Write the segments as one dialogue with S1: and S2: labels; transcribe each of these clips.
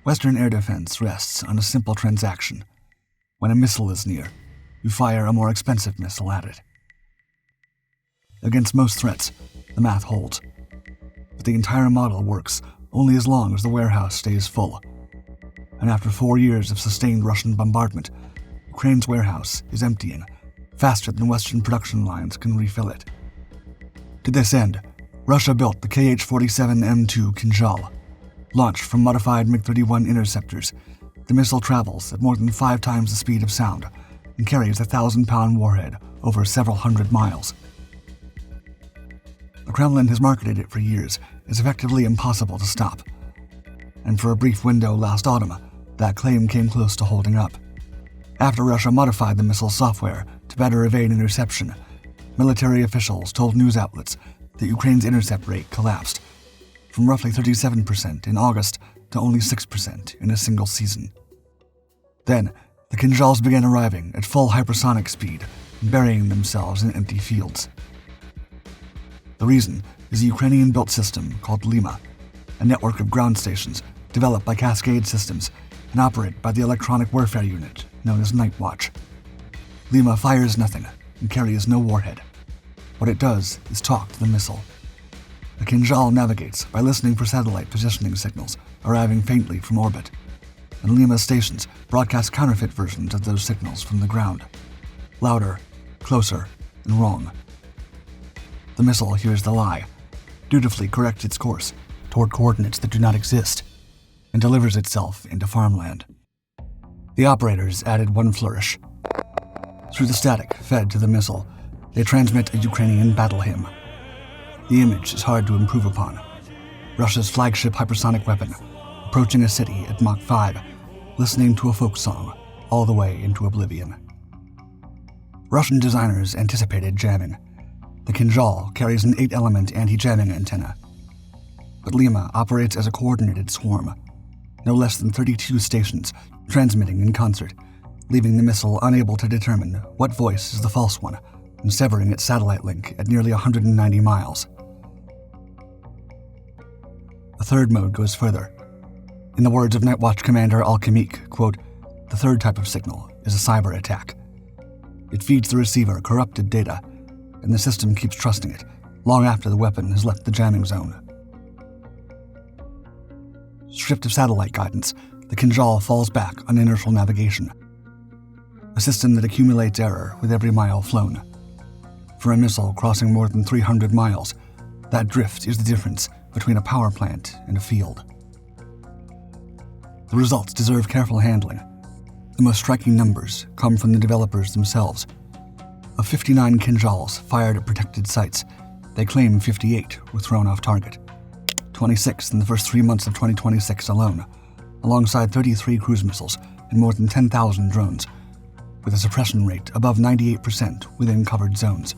S1: Western air defense rests on a simple transaction. When a missile is near, you fire a more expensive missile at it. Against most threats, the math holds. But the entire model works only as long as the warehouse stays full. And after 4 years of sustained Russian bombardment, Ukraine's warehouse is emptying faster than Western production lines can refill it. To this end, Russia built the Kh-47M2 Kinzhal. Launched from modified MiG-31 interceptors, the missile travels at more than 5 times the speed of sound and carries a 1,000-pound warhead over several hundred miles. The Kremlin has marketed it for years as effectively impossible to stop. And for a brief window last autumn, that claim came close to holding up. After Russia modified the missile software to better evade interception, military officials told news outlets that Ukraine's intercept rate collapsed, from roughly 37% in August to only 6% in a single season. Then, the Kinzhals began arriving at full hypersonic speed and burying themselves in empty fields. The reason is a Ukrainian-built system called Lima, a network of ground stations developed by Cascade Systems and operated by the electronic warfare unit known as Night Watch. Lima fires nothing and carries no warhead. What it does is talk to the missile. The Kinzhal navigates by listening for satellite positioning signals arriving faintly from orbit, and Lima's stations broadcast counterfeit versions of those signals from the ground. Louder, closer, and wrong. The missile hears the lie, dutifully corrects its course toward coordinates that do not exist, and delivers itself into farmland. The operators added one flourish. Through the static fed to the missile, they transmit a Ukrainian battle hymn. The image is hard to improve upon. Russia's flagship hypersonic weapon, approaching a city at Mach 5, listening to a folk song all the way into oblivion. Russian designers anticipated jamming. The Kinzhal carries an 8-element anti-jamming antenna. But Lima operates as a coordinated swarm, no less than 32 stations transmitting in concert, leaving the missile unable to determine what voice is the false one and severing its satellite link at nearly 190 miles. A third mode goes further. In the words of Night Watch Commander Al-Kamik, quote, "The third type of signal is a cyber attack. It feeds the receiver corrupted data, and the system keeps trusting it long after the weapon has left the jamming zone." Stripped of satellite guidance, the Kinzhal falls back on inertial navigation, a system that accumulates error with every mile flown. For a missile crossing more than 300 miles, that drift is the difference between a power plant and a field. The results deserve careful handling. The most striking numbers come from the developers themselves. Of 59 Kinzhals fired at protected sites, they claim 58 were thrown off target. 26 in the first 3 months of 2026 alone, alongside 33 cruise missiles and more than 10,000 drones, with a suppression rate above 98% within covered zones.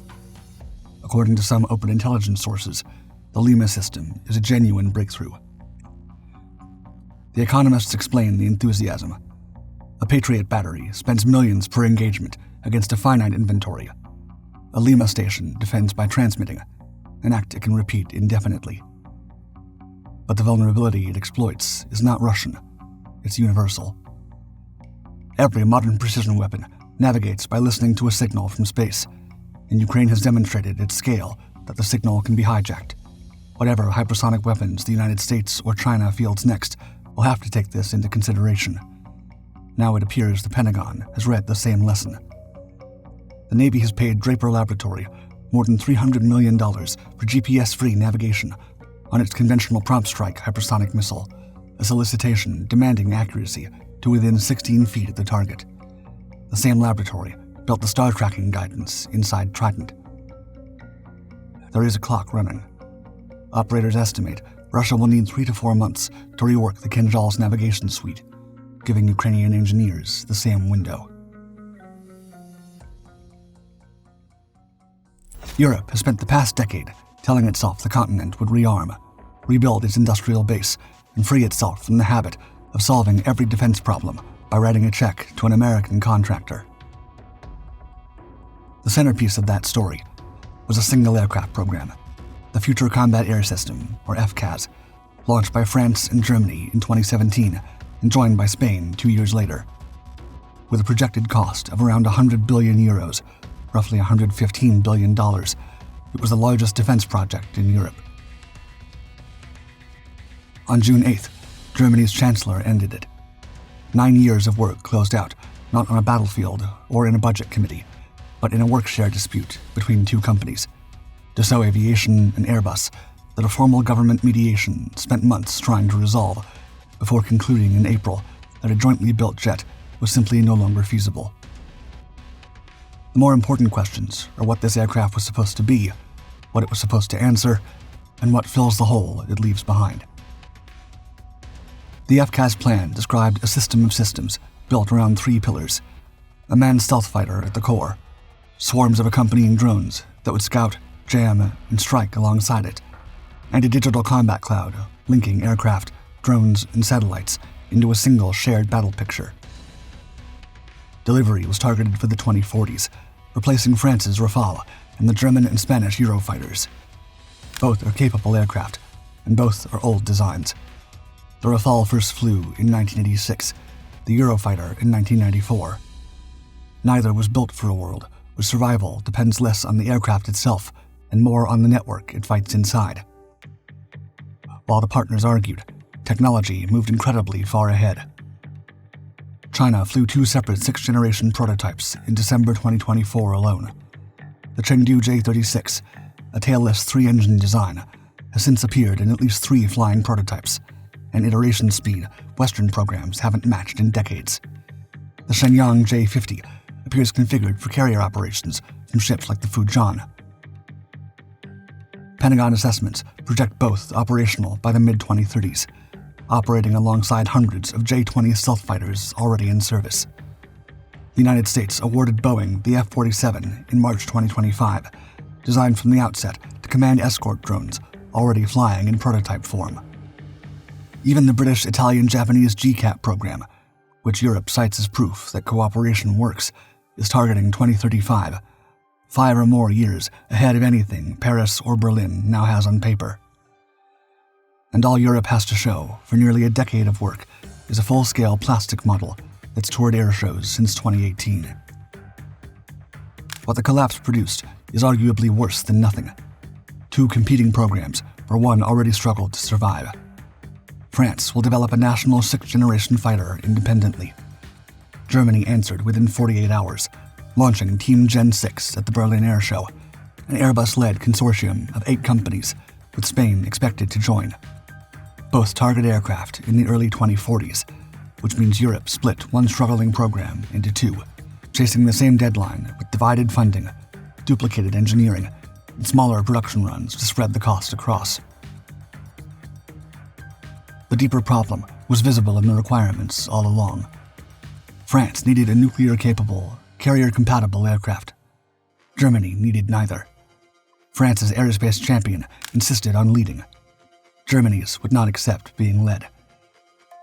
S1: According to some open intelligence sources, the Lima system is a genuine breakthrough. The economists explain the enthusiasm. A Patriot battery spends millions per engagement against a finite inventory. A Lima station defends by transmitting, an act it can repeat indefinitely. But the vulnerability it exploits is not Russian, it's universal. Every modern precision weapon navigates by listening to a signal from space, and Ukraine has demonstrated at scale that the signal can be hijacked. Whatever hypersonic weapons the United States or China fields next will have to take this into consideration. Now it appears the Pentagon has read the same lesson. The Navy has paid Draper Laboratory more than $300 million for GPS-free navigation on its conventional prompt strike hypersonic missile, a solicitation demanding accuracy to within 16 feet of the target. The same laboratory built the star tracking guidance inside Trident. There is a clock running. Operators estimate Russia will need 3 to 4 months to rework the Kinzhal's navigation suite, giving Ukrainian engineers the same window. Europe has spent the past decade telling itself the continent would rearm, rebuild its industrial base, and free itself from the habit of solving every defense problem by writing a check to an American contractor. The centerpiece of that story was a single aircraft program, the Future Combat Air System, or FCAS, launched by France and Germany in 2017 and joined by Spain 2 years later. With a projected cost of around 100 billion euros, roughly $115 billion, it was the largest defense project in Europe. On June 8th, Germany's chancellor ended it. 9 years of work closed out, not on a battlefield or in a budget committee, but in a work-share dispute between two companies, Dassault Aviation and Airbus, that a formal government mediation spent months trying to resolve, before concluding in April that a jointly built jet was simply no longer feasible. The more important questions are what this aircraft was supposed to be, what it was supposed to answer, and what fills the hole it leaves behind. The FCAS plan described a system of systems built around 3 pillars: a manned stealth fighter at the core, swarms of accompanying drones that would scout, jam, and strike alongside it, and a digital combat cloud linking aircraft, drones, and satellites into a single shared battle picture. Delivery was targeted for the 2040s, replacing France's Rafale and the German and Spanish Eurofighters. Both are capable aircraft, and both are old designs. The Rafale first flew in 1986, the Eurofighter in 1994. Neither was built for a world where survival depends less on the aircraft itself and more on the network it fights inside. While the partners argued, technology moved incredibly far ahead. China flew 2 separate 6th-generation prototypes in December 2024 alone. The Chengdu J-36, a tailless 3-engine design, has since appeared in at least 3 flying prototypes, an iteration speed Western programs haven't matched in decades. The Shenyang J-50 appears configured for carrier operations from ships like the Fujian. Pentagon assessments project both operational by the mid-2030s, operating alongside hundreds of J-20 stealth fighters already in service. The United States awarded Boeing the F-47 in March 2025, designed from the outset to command escort drones already flying in prototype form. Even the British-Italian-Japanese GCAP program, which Europe cites as proof that cooperation works, is targeting 2035, 5 or more years ahead of anything Paris or Berlin now has on paper. And all Europe has to show for nearly a decade of work is a full-scale plastic model that's toured air shows since 2018. What the collapse produced is arguably worse than nothing. 2 competing programs where one already struggled to survive. France will develop a national 6th-generation fighter independently. Germany answered within 48 hours, launching Team Gen 6 at the Berlin Air Show, an Airbus-led consortium of 8 companies, with Spain expected to join. Both target aircraft in the early 2040s, which means Europe split one struggling program into 2, chasing the same deadline with divided funding, duplicated engineering, and smaller production runs to spread the cost across. The deeper problem was visible in the requirements all along. France needed a nuclear-capable, carrier-compatible aircraft. Germany needed neither. France's aerospace champion insisted on leading. Germany's would not accept being led.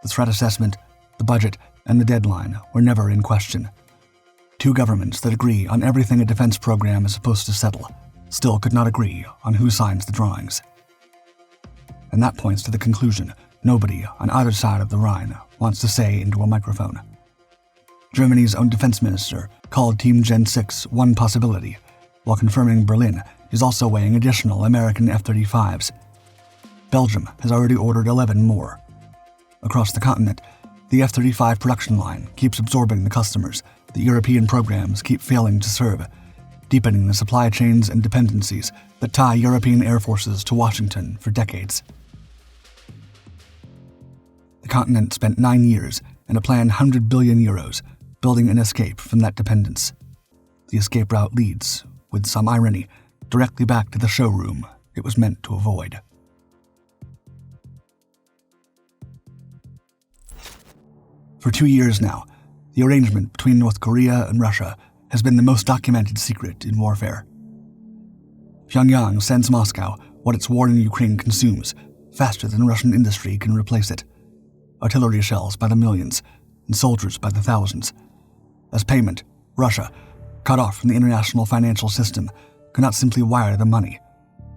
S1: The threat assessment, the budget, and the deadline were never in question. 2 governments that agree on everything a defense program is supposed to settle still could not agree on who signs the drawings. And that points to the conclusion nobody on either side of the Rhine wants to say into a microphone. Germany's own defense minister called Team Gen 6 one possibility, while confirming Berlin is also weighing additional American F-35s. Belgium has already ordered 11 more. Across the continent, the F-35 production line keeps absorbing the customers that European programs keep failing to serve, deepening the supply chains and dependencies that tie European air forces to Washington for decades. The continent spent 9 years and a planned 100 billion euros building an escape from that dependence. The escape route leads, with some irony, directly back to the showroom it was meant to avoid. For 2 years now, the arrangement between North Korea and Russia has been the most documented secret in warfare. Pyongyang sends Moscow what its war in Ukraine consumes faster than Russian industry can replace it. Artillery shells by the millions, and soldiers by the thousands. As payment, Russia, cut off from the international financial system, cannot simply wire the money,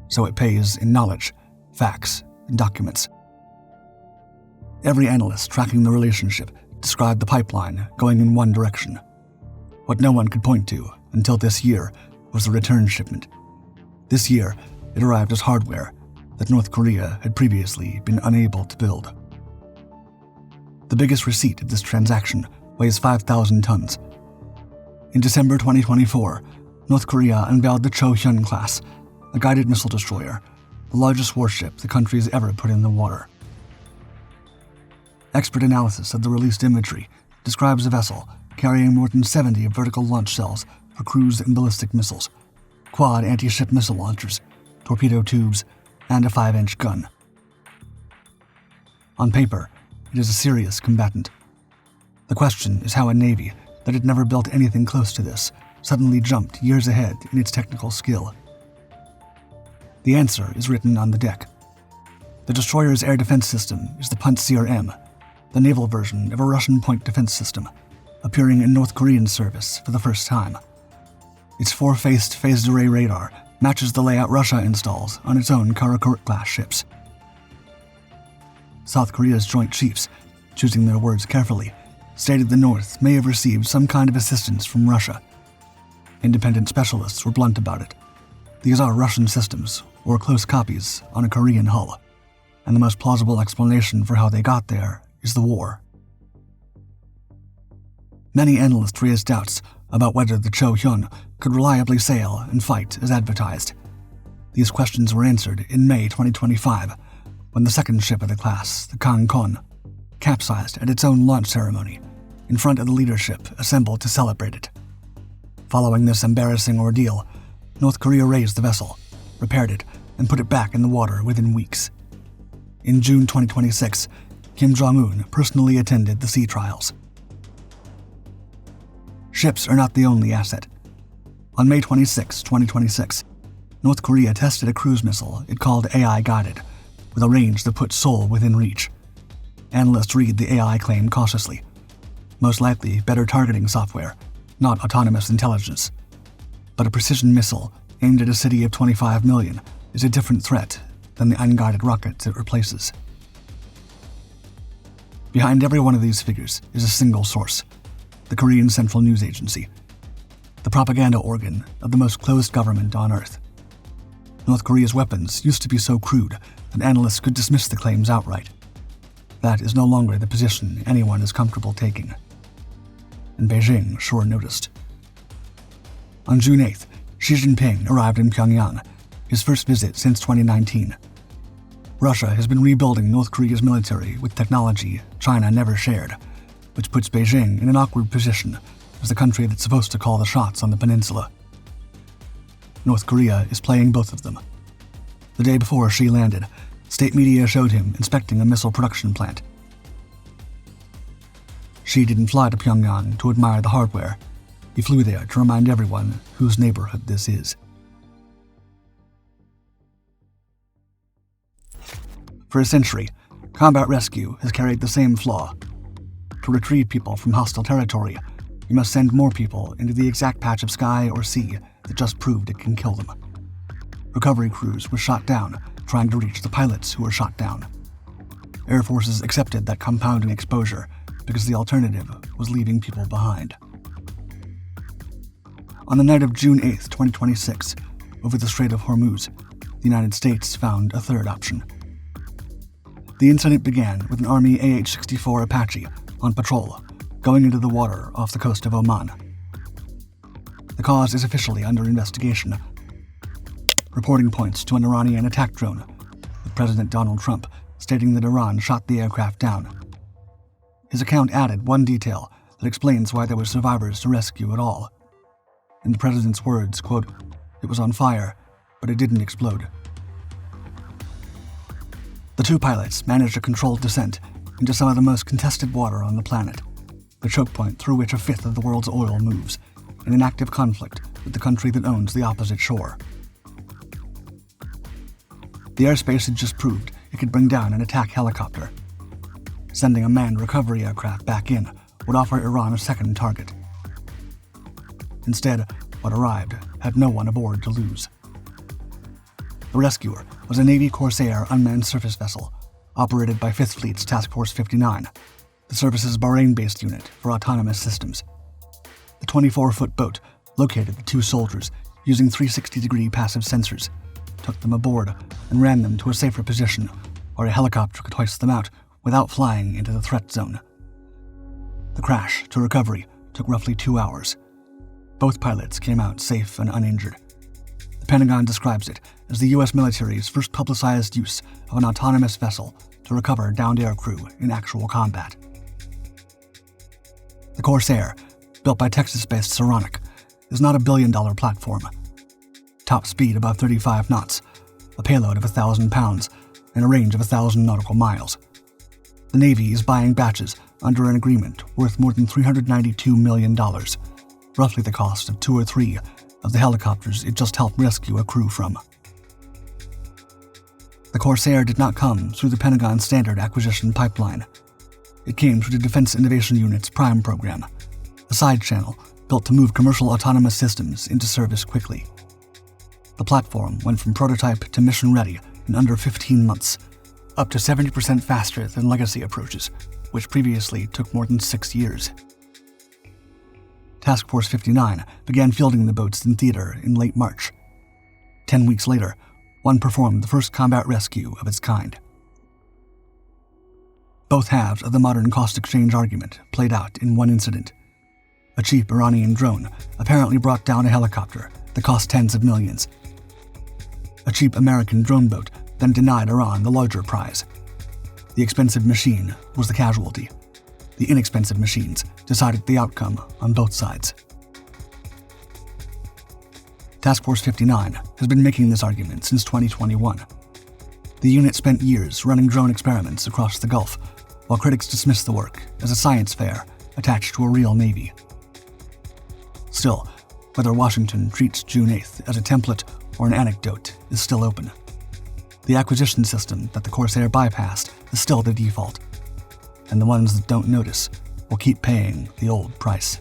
S1: so it pays in knowledge, facts, and documents. Every analyst tracking the relationship described the pipeline going in one direction. What no one could point to until this year was the return shipment. This year, it arrived as hardware that North Korea had previously been unable to build. The biggest receipt of this transaction weighs 5,000 tons. In December 2024, North Korea unveiled the Cho-hyun class, a guided missile destroyer, the largest warship the country has ever put in the water. Expert analysis of the released imagery describes the vessel carrying more than 70 vertical launch cells for cruise and ballistic missiles, quad anti-ship missile launchers, torpedo tubes, and a 5-inch gun. On paper, it is a serious combatant. The question is how a navy that had never built anything close to this suddenly jumped years ahead in its technical skill. The answer is written on the deck. The destroyer's air defense system is the Pantsir-M, the naval version of a Russian point defense system, appearing in North Korean service for the first time. Its four-faced phased array radar matches the layout Russia installs on its own Karakurt-class ships. South Korea's Joint Chiefs, choosing their words carefully, stated the North may have received some kind of assistance from Russia. Independent specialists were blunt about it. These are Russian systems, or close copies, on a Korean hull, and the most plausible explanation for how they got there is the war. Many analysts raised doubts about whether the Cho-hyun could reliably sail and fight as advertised. These questions were answered in May 2025, when the second ship of the class, the Kangkon, capsized at its own launch ceremony in front of the leadership assembled to celebrate it. Following this embarrassing ordeal, North Korea raised the vessel, repaired it, and put it back in the water within weeks. In June 2026, Kim Jong-un personally attended the sea trials. Ships are not the only asset. On May 26, 2026, North Korea tested a cruise missile it called AI-guided, with a range that put Seoul within reach. Analysts read the AI claim cautiously. Most likely better targeting software, not autonomous intelligence. But a precision missile aimed at a city of 25 million is a different threat than the unguided rockets it replaces. Behind every one of these figures is a single source, the Korean Central News Agency, the propaganda organ of the most closed government on Earth. North Korea's weapons used to be so crude that analysts could dismiss the claims outright. That is no longer the position anyone is comfortable taking. And Beijing sure noticed. On June 8th, Xi Jinping arrived in Pyongyang, his first visit since 2019. Russia has been rebuilding North Korea's military with technology China never shared, which puts Beijing in an awkward position as the country that's supposed to call the shots on the peninsula. North Korea is playing both of them. The day before Xi landed, state media showed him inspecting a missile production plant. Xi didn't fly to Pyongyang to admire the hardware. He flew there to remind everyone whose neighborhood this is. For a century, combat rescue has carried the same flaw. To retrieve people from hostile territory, you must send more people into the exact patch of sky or sea that just proved it can kill them. Recovery crews were shot down trying to reach the pilots who were shot down. Air forces accepted that compounding exposure because the alternative was leaving people behind. On the night of June 8, 2026, over the Strait of Hormuz, the United States found a third option. The incident began with an Army AH-64 Apache on patrol, going into the water off the coast of Oman. The cause is officially under investigation. Reporting points to an Iranian attack drone, with President Donald Trump stating that Iran shot the aircraft down. His account added one detail that explains why there were survivors to rescue at all. In the president's words, quote, "It was on fire, but it didn't explode." The two pilots managed a controlled descent into some of the most contested water on the planet, the choke point through which a fifth of the world's oil moves, in an active conflict with the country that owns the opposite shore. The airspace had just proved it could bring down an attack helicopter. Sending a manned recovery aircraft back in would offer Iran a second target. Instead, what arrived had no one aboard to lose. The rescuer was a Navy Corsair unmanned surface vessel, operated by 5th Fleet's Task Force 59, the service's Bahrain-based unit for autonomous systems. The 24-foot boat located the two soldiers using 360-degree passive sensors, took them aboard, and ran them to a safer position where a helicopter could hoist them out without flying into the threat zone. The crash to recovery took roughly 2 hours. Both pilots came out safe and uninjured. The Pentagon describes it as the U.S. military's first publicized use of an autonomous vessel to recover downed air crew in actual combat. The Corsair, built by Texas-based Saronic, is not a billion-dollar platform. Top speed above 35 knots, a payload of 1,000 pounds, and a range of 1,000 nautical miles. The Navy is buying batches under an agreement worth more than $392 million, roughly the cost of 2 or 3 of the helicopters it just helped rescue a crew from. The Corsair did not come through the Pentagon's standard acquisition pipeline. It came through the Defense Innovation Unit's Prime program, a side channel built to move commercial autonomous systems into service quickly. The platform went from prototype to mission-ready in under 15 months, up to 70% faster than legacy approaches, which previously took more than 6 years. Task Force 59 began fielding the boats in theater in late March. 10 weeks later, one performed the first combat rescue of its kind. Both halves of the modern cost exchange argument played out in one incident. A cheap Iranian drone apparently brought down a helicopter that cost tens of millions. A cheap American drone boat then denied Iran the larger prize. The expensive machine was the casualty. The inexpensive machines decided the outcome on both sides. Task Force 59 has been making this argument since 2021. The unit spent years running drone experiments across the Gulf, while critics dismissed the work as a science fair attached to a real navy. Still, whether Washington treats June 8th as a template or an anecdote is still open. The acquisition system that the Corsair bypassed is still the default, and the ones that don't notice will keep paying the old price.